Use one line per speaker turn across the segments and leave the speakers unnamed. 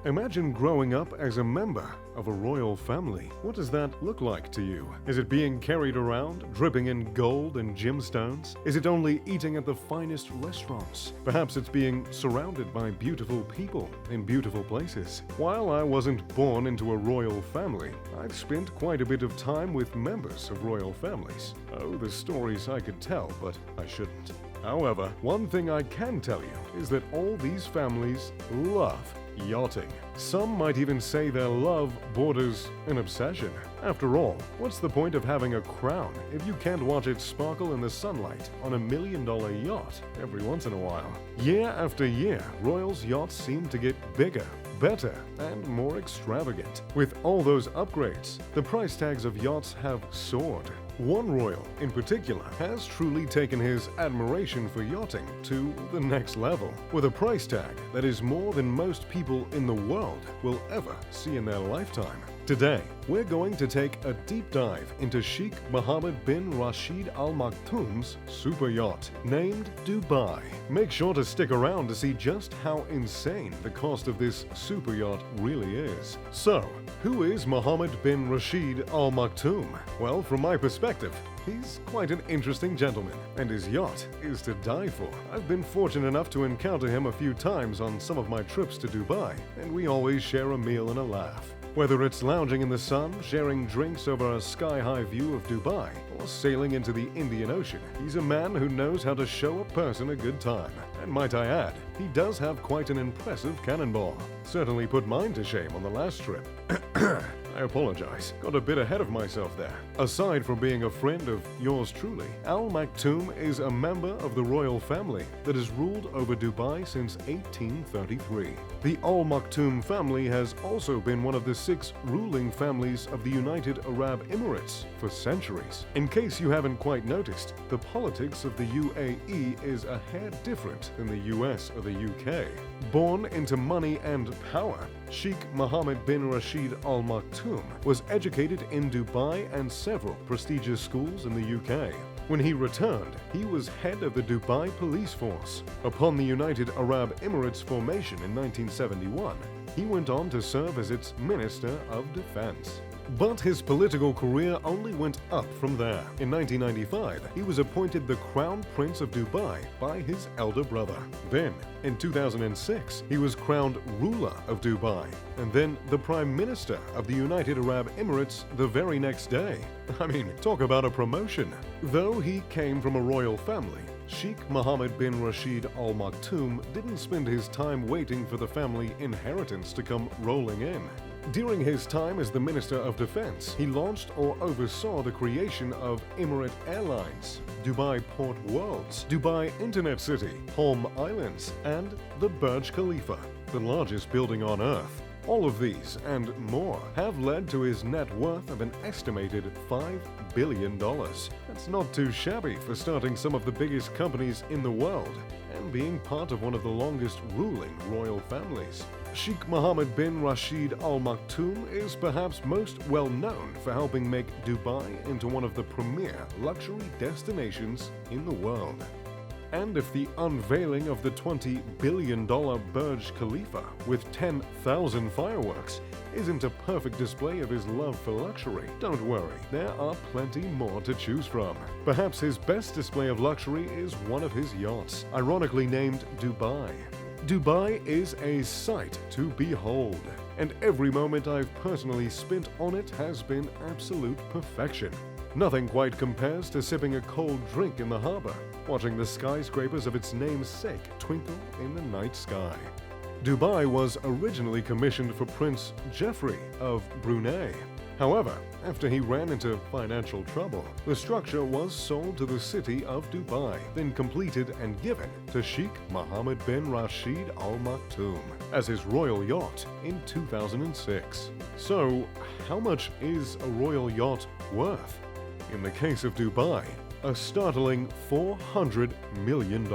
Imagine growing up as a member of a royal family. What does that look like to you? Is it being carried around, dripping in gold and gemstones? Is it only eating at the finest restaurants? Perhaps it's being surrounded by beautiful people in beautiful places. While I wasn't born into a royal family, I've spent quite a bit of time with members of royal families. Oh, the stories I could tell, but I shouldn't. However, one thing I can tell you is that all these families love yachting. Some might even say their love borders an obsession. After all, what's the point of having a crown if you can't watch it sparkle in the sunlight on $1 million yacht every once in a while? Year after year, royals' yachts seem to get bigger, better, and more extravagant. With all those upgrades, the price tags of yachts have soared. One royal, in particular, has truly taken his admiration for yachting to the next level, with a price tag that is more than most people in the world will ever see in their lifetime. Today, we're going to take a deep dive into Sheikh Mohammed bin Rashid Al Maktoum's super-yacht, named Dubai. Make sure to stick around to see just how insane the cost of this super-yacht really is. So, who is Mohammed bin Rashid Al Maktoum? Well, from my perspective, he's quite an interesting gentleman, and his yacht is to die for. I've been fortunate enough to encounter him a few times on some of my trips to Dubai, and we always share a meal and a laugh. Whether it's lounging in the sun, sharing drinks over a sky-high view of Dubai, or sailing into the Indian Ocean, he's a man who knows how to show a person a good time. And might I add, he does have quite an impressive cannonball. Certainly put mine to shame on the last trip. I apologize. Got a bit ahead of myself there. Aside from being a friend of yours truly, Al Maktoum is a member of the royal family that has ruled over Dubai since 1833. The Al Maktoum family has also been one of the 6 ruling families of the United Arab Emirates for centuries. In case you haven't quite noticed, the politics of the UAE is a hair different than the US or the UK. Born into money and power, Sheikh Mohammed bin Rashid Al Maktoum was educated in Dubai and several prestigious schools in the UK. When he returned, he was head of the Dubai police force. Upon the United Arab Emirates formation in 1971, he went on to serve as its Minister of Defense. But his political career only went up from there. In 1995, he was appointed the Crown Prince of Dubai by his elder brother. Then, in 2006, he was crowned ruler of Dubai, and then the Prime Minister of the United Arab Emirates the very next day. I mean, talk about a promotion. Though he came from a royal family, Sheikh Mohammed bin Rashid Al Maktoum didn't spend his time waiting for the family inheritance to come rolling in. During his time as the Minister of Defense, he launched or oversaw the creation of Emirate Airlines, Dubai Port Worlds, Dubai Internet City, Palm Islands, and the Burj Khalifa, the largest building on Earth. All of these and more have led to his net worth of an estimated $5 billion. That's not too shabby for starting some of the biggest companies in the world and being part of one of the longest ruling royal families. Sheikh Mohammed bin Rashid Al Maktoum is perhaps most well known for helping make Dubai into one of the premier luxury destinations in the world. And if the unveiling of the $20 billion Burj Khalifa with 10,000 fireworks isn't a perfect display of his love for luxury, don't worry, there are plenty more to choose from. Perhaps his best display of luxury is one of his yachts, ironically named Dubai. Dubai is a sight to behold, and every moment I've personally spent on it has been absolute perfection. Nothing quite compares to sipping a cold drink in the harbor, watching the skyscrapers of its namesake twinkle in the night sky. Dubai was originally commissioned for Prince Jeffrey of Brunei. However, after he ran into financial trouble, the structure was sold to the city of Dubai, then completed and given to Sheikh Mohammed bin Rashid Al Maktoum as his royal yacht in 2006. So, how much is a royal yacht worth? In the case of Dubai, a startling $400 million.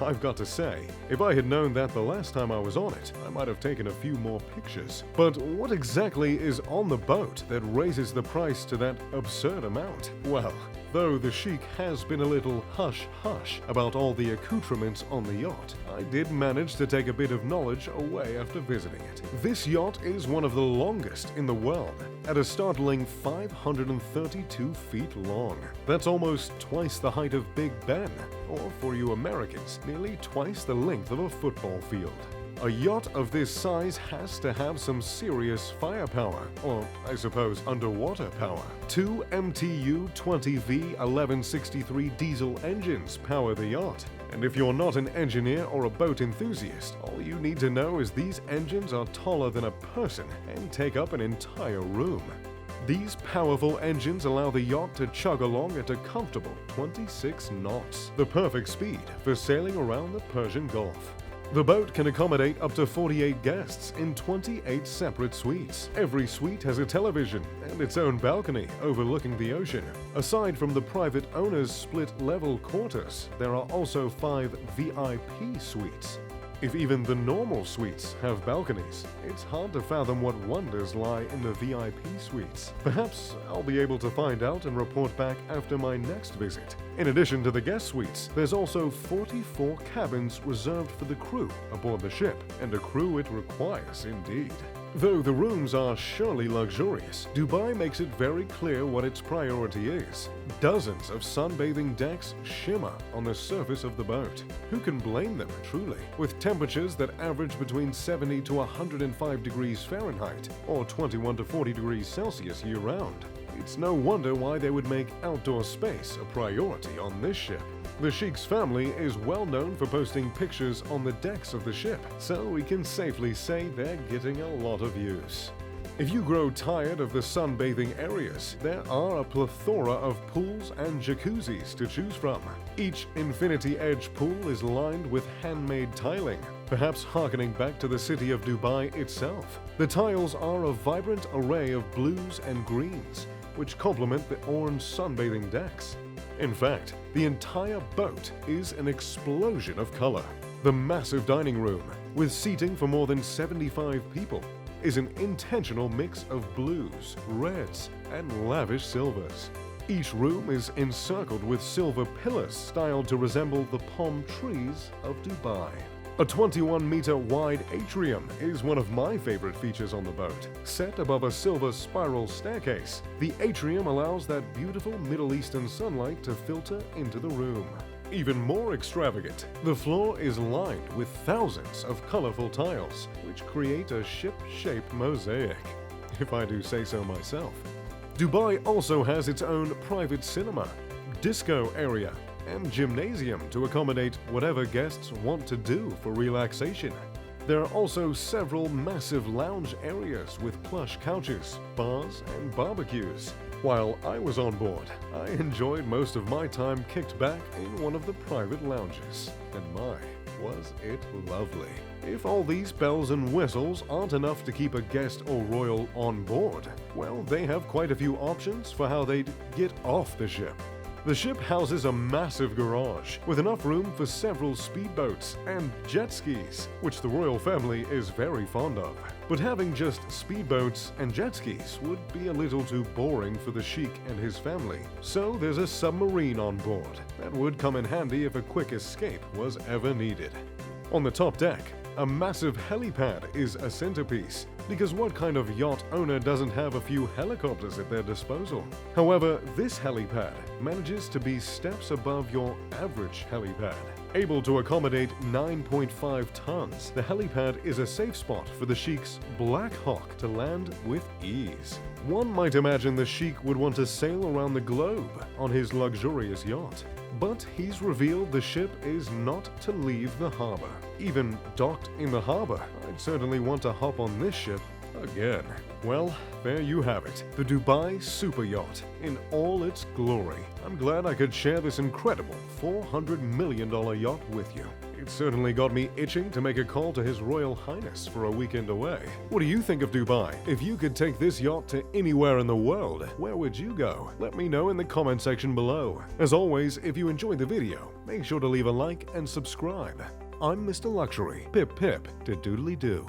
I've got to say, if I had known that the last time I was on it, I might have taken a few more pictures. But what exactly is on the boat that raises the price to that absurd amount? Well, Though the Sheikh has been a little hush-hush about all the accoutrements on the yacht, I did manage to take a bit of knowledge away after visiting it. This yacht is one of the longest in the world, at a startling 532 feet long. That's almost twice the height of Big Ben, or for you Americans, nearly twice the length of a football field. A yacht of this size has to have some serious firepower, or I suppose underwater power. Two MTU 20V 1163 diesel engines power the yacht. And if you're not an engineer or a boat enthusiast, all you need to know is these engines are taller than a person and take up an entire room. These powerful engines allow the yacht to chug along at a comfortable 26 knots, the perfect speed for sailing around the Persian Gulf. The boat can accommodate up to 48 guests in 28 separate suites. Every suite has a television and its own balcony overlooking the ocean. Aside from the private owner's split-level quarters, there are also 5 VIP suites. If even the normal suites have balconies, it's hard to fathom what wonders lie in the VIP suites. Perhaps I'll be able to find out and report back after my next visit. In addition to the guest suites, there's also 44 cabins reserved for the crew aboard the ship, and a crew it requires indeed. Though the rooms are surely luxurious, Dubai makes it very clear what its priority is. Dozens of sunbathing decks shimmer on the surface of the boat. Who can blame them, truly? With temperatures that average between 70 to 105 degrees Fahrenheit or 21 to 40 degrees Celsius year-round. It's no wonder why they would make outdoor space a priority on this ship. The Sheikh's family is well known for posting pictures on the decks of the ship, so we can safely say they're getting a lot of use. If you grow tired of the sunbathing areas, there are a plethora of pools and jacuzzis to choose from. Each infinity edge pool is lined with handmade tiling, perhaps harkening back to the city of Dubai itself. The tiles are a vibrant array of blues and greens, which complement the orange sunbathing decks. In fact, the entire boat is an explosion of color. The massive dining room, with seating for more than 75 people, is an intentional mix of blues, reds, and lavish silvers. Each room is encircled with silver pillars styled to resemble the palm trees of Dubai. A 21-meter wide atrium is one of my favorite features on the boat. Set above a silver spiral staircase, the atrium allows that beautiful Middle Eastern sunlight to filter into the room. Even more extravagant, the floor is lined with thousands of colorful tiles, which create a ship-shaped mosaic, if I do say so myself. Dubai also has its own private cinema, disco area, and gymnasium to accommodate whatever guests want to do for relaxation. There are also several massive lounge areas with plush couches, bars, and barbecues. While I was on board, I enjoyed most of my time kicked back in one of the private lounges. And my, was it lovely. If all these bells and whistles aren't enough to keep a guest or royal on board, well, they have quite a few options for how they'd get off the ship. The ship houses a massive garage with enough room for several speedboats and jet skis, which the royal family is very fond of. But having just speedboats and jet skis would be a little too boring for the Sheikh and his family. So there's a submarine on board that would come in handy if a quick escape was ever needed. On the top deck, a massive helipad is a centerpiece, because what kind of yacht owner doesn't have a few helicopters at their disposal? However, this helipad manages to be steps above your average helipad. Able to accommodate 9.5 tons, the helipad is a safe spot for the Sheikh's Black Hawk to land with ease. One might imagine the Sheikh would want to sail around the globe on his luxurious yacht. But he's revealed the ship is not to leave the harbor. Even docked in the harbor, I'd certainly want to hop on this ship again. Well, there you have it, the Dubai Super-Yacht in all its glory. I'm glad I could share this incredible $400 million yacht with you. It certainly got me itching to make a call to His Royal Highness for a weekend away. What do you think of Dubai? If you could take this yacht to anywhere in the world, where would you go? Let me know in the comment section below. As always, if you enjoyed the video, make sure to leave a like and subscribe. I'm Mr. Luxury. Pip pip to doodly doo.